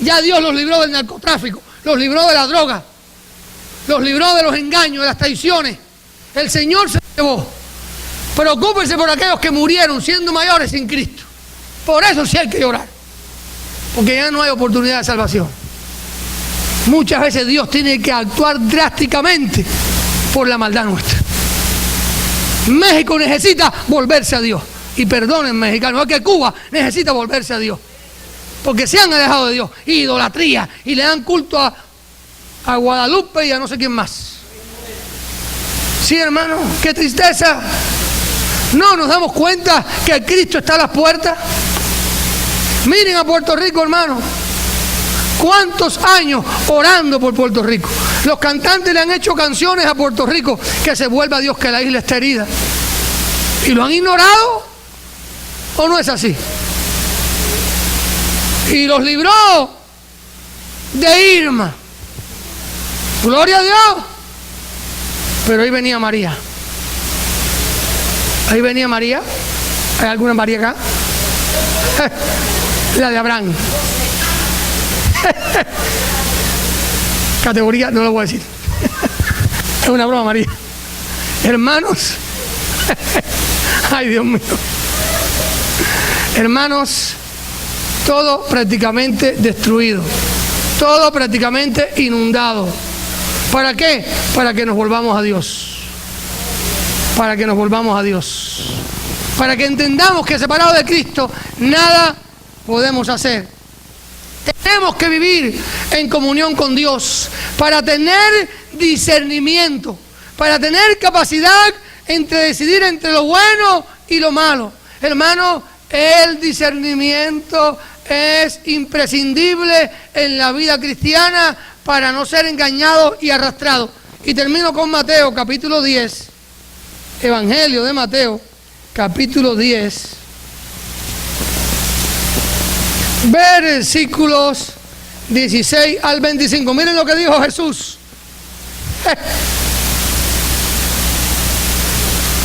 Ya Dios los libró del narcotráfico, los libró de la droga, los libró de los engaños, de las traiciones. El Señor se llevó. Preocúpense por aquellos que murieron siendo mayores sin Cristo. Por eso sí hay que llorar, porque ya no hay oportunidad de salvación. Muchas veces Dios tiene que actuar drásticamente por la maldad nuestra. México necesita volverse a Dios. Y perdonen, mexicanos, es que Cuba necesita volverse a Dios, porque se han alejado de Dios, idolatría, y le dan culto a Guadalupe y a no sé quién más. Sí, hermano, qué tristeza. No nos damos cuenta que Cristo está a las puertas. Miren a Puerto Rico, hermano. ¿Cuántos años orando por Puerto Rico? Los cantantes le han hecho canciones a Puerto Rico, que se vuelva Dios, que la isla está herida. ¿Y lo han ignorado? ¿O no es así? Y los libró de Irma. Gloria a Dios. Pero ahí venía María. Ahí venía María. ¿Hay alguna María acá? La de Abraham. Categoría, no lo voy a decir. Es una broma, María. Hermanos. Ay, Dios mío. Hermanos, todo prácticamente destruido. Todo prácticamente inundado. ¿Para qué? Para que nos volvamos a Dios. Para que nos volvamos a Dios. Para que entendamos que separados de Cristo nada podemos hacer. Tenemos que vivir en comunión con Dios para tener discernimiento, para tener capacidad entre decidir entre lo bueno y lo malo. Hermano, el discernimiento es imprescindible en la vida cristiana para no ser engañado y arrastrado. Y termino con Mateo, capítulo 10. Evangelio de Mateo, capítulo 10. Versículos 16 al 25. Miren lo que dijo Jesús.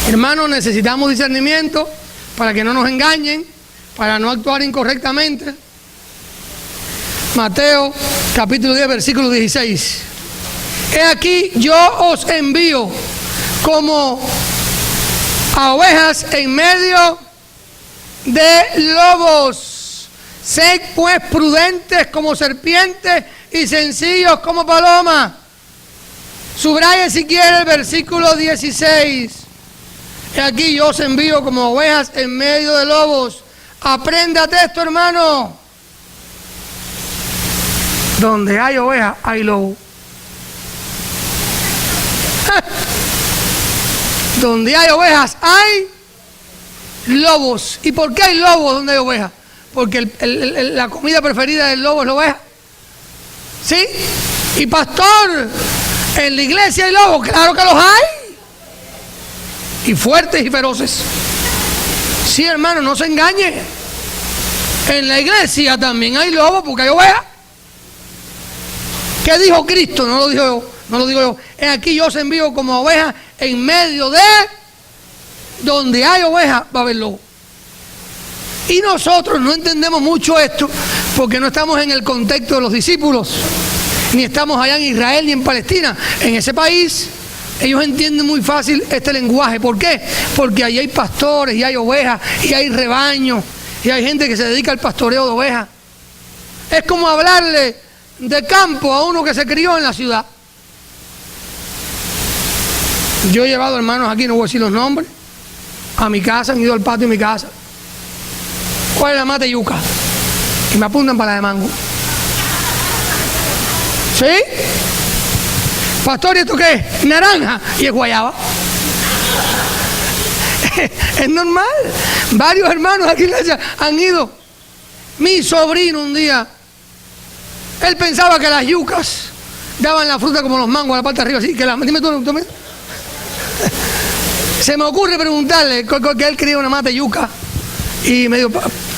Hermanos, necesitamos discernimiento para que no nos engañen, para no actuar incorrectamente. Mateo, capítulo 10, versículo 16. He aquí, yo os envío como a ovejas en medio de lobos. Sed pues prudentes como serpientes y sencillos como palomas. Subraye si quiere el versículo 16. He aquí yo os envío como ovejas en medio de lobos. Apréndate esto, hermano. Donde hay ovejas hay lobo. Donde hay ovejas hay lobos. ¿Y por qué hay lobos donde hay ovejas? Porque la comida preferida del lobo es la oveja. ¿Sí? Y pastor, en la iglesia hay lobos, claro que los hay. Y fuertes y feroces. Sí, hermano, no se engañe. En la iglesia también hay lobos porque hay ovejas. ¿Qué dijo Cristo? No lo digo yo, no lo digo yo. He aquí yo os envío como ovejas en medio de donde hay ovejas va a haber lobo. Y nosotros no entendemos mucho esto porque no estamos en el contexto de los discípulos, ni estamos allá en Israel ni en Palestina. En ese país ellos entienden muy fácil este lenguaje. ¿Por qué? Porque allí hay pastores y hay ovejas y hay rebaños y hay gente que se dedica al pastoreo de ovejas. Es como hablarle de campo a uno que se crió en la ciudad. Yo he llevado hermanos aquí, no voy a decir los nombres, a mi casa, han ido al patio de mi casa. ¿Cuál es la mata de yuca? Y me apuntan para la de mango. ¿Sí? Pastor, ¿y esto qué es? Naranja. Y es guayaba. Es normal. Varios hermanos aquí en la iglesia han ido. Mi sobrino un día, él pensaba que las yucas daban la fruta como los mangos a la parte de arriba, así que dime tú. Se me ocurre preguntarle que él quería una mata de yuca y me dijo,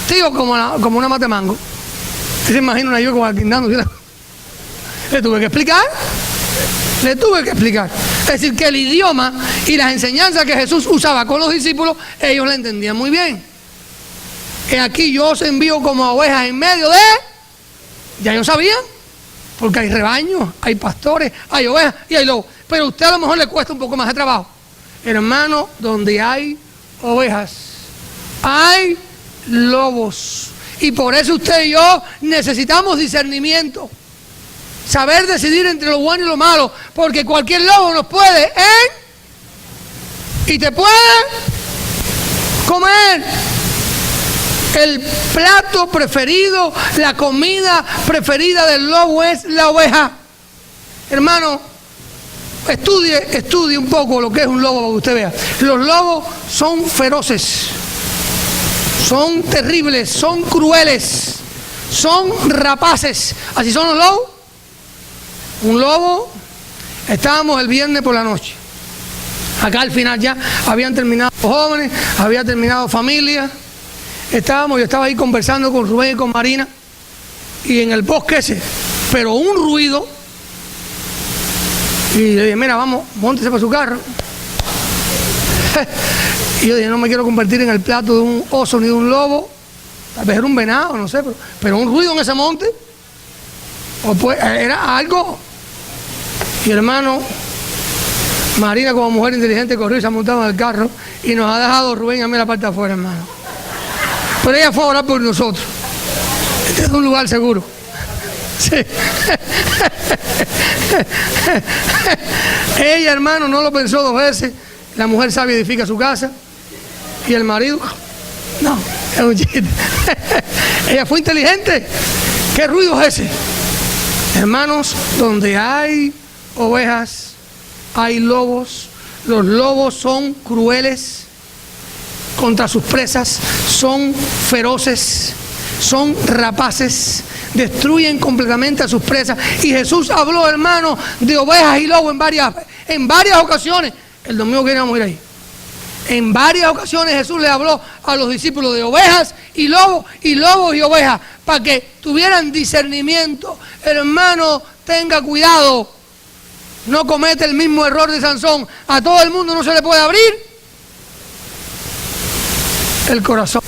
tío, como una mata de mango. ¿Usted se imagina una yuca como guindando? Le tuve que explicar. Es decir, que el idioma y las enseñanzas que Jesús usaba con los discípulos, ellos la entendían muy bien. Que aquí yo os envío como ovejas en medio de... Ya ellos sabían, porque hay rebaños, hay pastores, hay ovejas y hay lobos. Pero a usted a lo mejor le cuesta un poco más de trabajo. Hermano, donde hay ovejas, hay lobos. Y por eso usted y yo necesitamos discernimiento. Saber decidir entre lo bueno y lo malo. Porque cualquier lobo nos puede, y te puede comer. El plato preferido, la comida preferida del lobo es la oveja. Hermano, estudie un poco lo que es un lobo para que usted vea. Los lobos son feroces, son terribles, son crueles, son rapaces. Así son los lobos. Un lobo, estábamos el viernes por la noche. Acá al final ya habían terminado los jóvenes, había terminado familia. Yo estaba ahí conversando con Rubén y con Marina, y en el bosque ese, pero un ruido, y le dije, mira, vamos, móntese para su carro. Y yo dije, no me quiero convertir en el plato de un oso ni de un lobo, tal vez era un venado, no sé, pero un ruido en ese monte, o pues era algo. Y hermano, Marina como mujer inteligente corrió y se ha montado en el carro y nos ha dejado Rubén y a mí la parte de afuera, hermano. Pero ella fue a orar por nosotros. Este es un lugar seguro. Sí. Ella, hermano, no lo pensó dos veces. La mujer sabia edifica su casa. Y el marido, no, es un chiste. Ella fue inteligente. ¿Qué ruido es ese? Hermanos, donde hay ovejas, hay lobos. Los lobos son crueles contra sus presas, son feroces, son rapaces, destruyen completamente a sus presas. Y Jesús habló, hermano, de ovejas y lobos en varias ocasiones. El domingo que íbamos a ir ahí. En varias ocasiones Jesús le habló a los discípulos de ovejas y lobos y ovejas, para que tuvieran discernimiento. Hermano, tenga cuidado, no comete el mismo error de Sansón. A todo el mundo no se le puede abrir el corazón.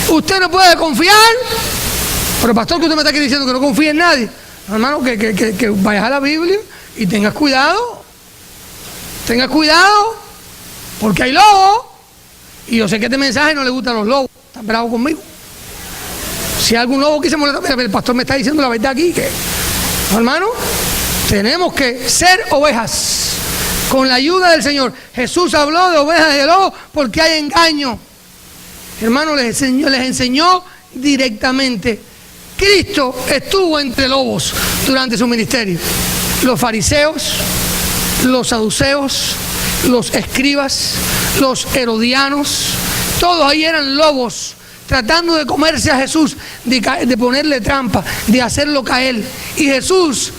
Usted no puede confiar. Pero pastor, que usted me está aquí diciendo que no confíe en nadie. Hermano, que vayas a la Biblia y tengas cuidado. Tengas cuidado, porque hay lobos. Y yo sé que este mensaje no le gustan los lobos. Están bravos conmigo. Si algún lobo que se molesta, el pastor me está diciendo la verdad aquí, que hermano, tenemos que ser ovejas con la ayuda del Señor. Jesús habló de ovejas y de lobos porque hay engaño. Hermano, les enseñó directamente. Cristo estuvo entre lobos durante su ministerio. Los fariseos, los saduceos, los escribas, los herodianos, Todos ahí eran lobos, tratando de comerse a Jesús, de ponerle trampa, de hacerlo caer. Y Jesús,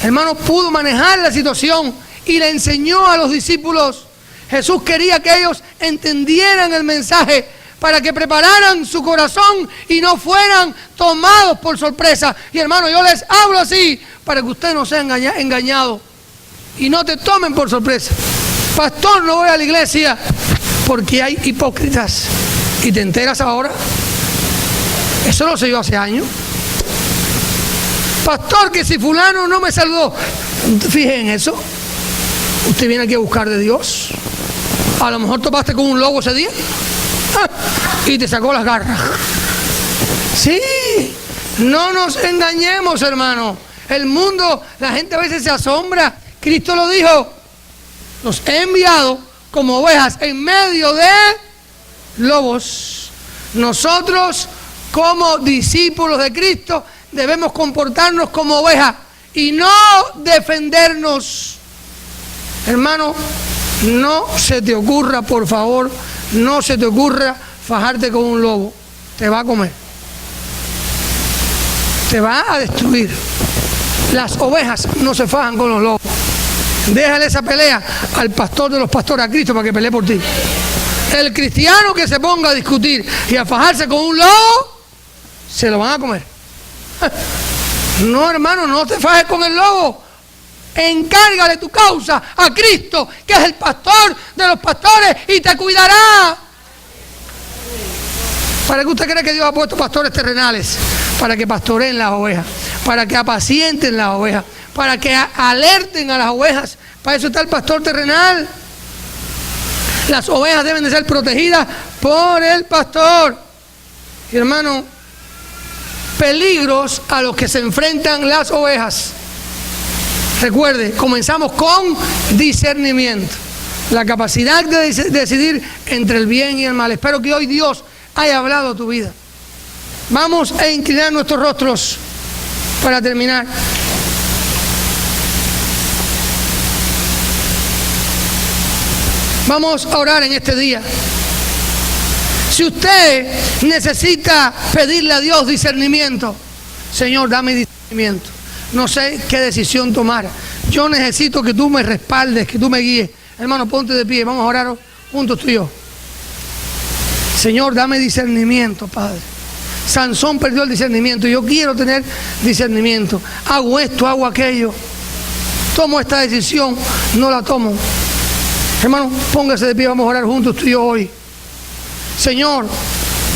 hermanos, pudo manejar la situación y le enseñó a los discípulos. Jesús quería que ellos entendieran el mensaje para que prepararan su corazón y no fueran tomados por sorpresa. Y hermano, yo les hablo así para que usted no sea engañado y no te tomen por sorpresa. Pastor, no voy a la iglesia porque hay hipócritas. ¿Y te enteras ahora? Eso lo sé yo hace años. Pastor, que si fulano no me saludó. Fíjese en eso. Usted viene aquí a buscar de Dios. A lo mejor topaste con un lobo ese día y te sacó las garras. Sí, no nos engañemos, hermano. El mundo, la gente a veces se asombra. Cristo lo dijo: los he enviado como ovejas en medio de lobos. Nosotros, como discípulos de Cristo, debemos comportarnos como ovejas y no defendernos. Hermano, no se te ocurra, por favor, no se te ocurra fajarte con un lobo. Te va a comer. Te va a destruir. Las ovejas no se fajan con los lobos. Déjale esa pelea al pastor de los pastores, a Cristo, para que pelee por ti. El cristiano que se ponga a discutir y a fajarse con un lobo, se lo van a comer. No, hermano, no te fajes con el lobo. Encárgale tu causa a Cristo, que es el pastor de los pastores, y te cuidará. ¿Para qué usted cree que Dios ha puesto pastores terrenales? Para que pastoreen las ovejas, para que apacienten las ovejas, para que alerten a las ovejas. Para eso está el pastor terrenal. Las ovejas deben de ser protegidas por el pastor. Y hermano, peligros a los que se enfrentan las ovejas. Recuerde, comenzamos con discernimiento, la capacidad de decidir entre el bien y el mal. Espero que hoy Dios haya hablado a tu vida. Vamos a inclinar nuestros rostros para terminar. Vamos a orar en este día. Si usted necesita pedirle a Dios discernimiento, Señor, dame discernimiento. No sé qué decisión tomar. Yo necesito que tú me respaldes, que tú me guíes. Hermano, ponte de pie. Vamos a orar juntos tú y yo. Señor, dame discernimiento, Padre. Sansón perdió el discernimiento. Yo quiero tener discernimiento. Hago esto, hago aquello. Tomo esta decisión, no la tomo. Hermano, póngase de pie. Vamos a orar juntos tú y yo hoy. Señor,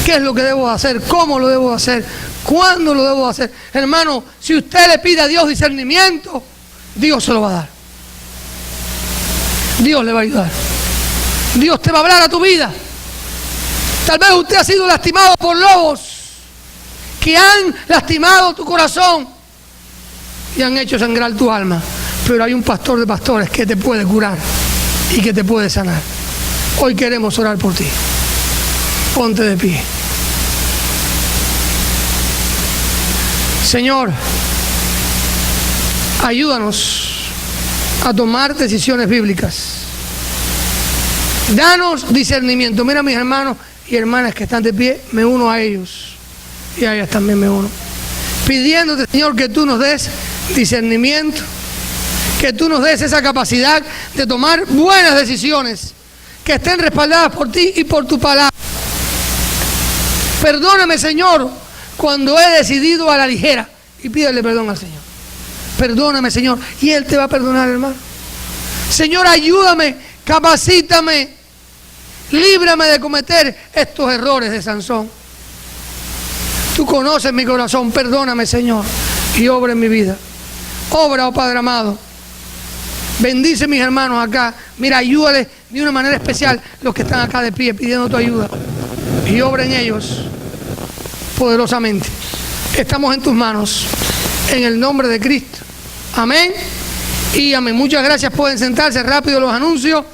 ¿qué es lo que debo hacer? ¿Cómo lo debo hacer? ¿Cuándo lo debo hacer? Hermano, si usted le pide a Dios discernimiento, Dios se lo va a dar. Dios le va a ayudar. Dios te va a hablar a tu vida. Tal vez usted ha sido lastimado por lobos que han lastimado tu corazón y han hecho sangrar tu alma. Pero hay un pastor de pastores que te puede curar y que te puede sanar. Hoy queremos orar por ti. Ponte de pie. Señor, ayúdanos a tomar decisiones bíblicas. Danos discernimiento. Mira a mis hermanos y hermanas que están de pie, me uno a ellos y a ellas también me uno. Pidiéndote, Señor, que tú nos des discernimiento, que tú nos des esa capacidad de tomar buenas decisiones, que estén respaldadas por ti y por tu palabra. Perdóname, Señor, cuando he decidido a la ligera, y pídele perdón al Señor. Perdóname, Señor, y Él te va a perdonar, hermano. Señor, ayúdame, capacítame, líbrame de cometer estos errores de Sansón. Tú conoces mi corazón, perdóname, Señor, y obra en mi vida. Obra, oh Padre amado. Bendice a mis hermanos acá. Mira, ayúdales de una manera especial los que están acá de pie pidiendo tu ayuda. Y obra en ellos poderosamente. Estamos en tus manos, en el nombre de Cristo. Amén y amén. Muchas gracias. Pueden sentarse rápido los anuncios.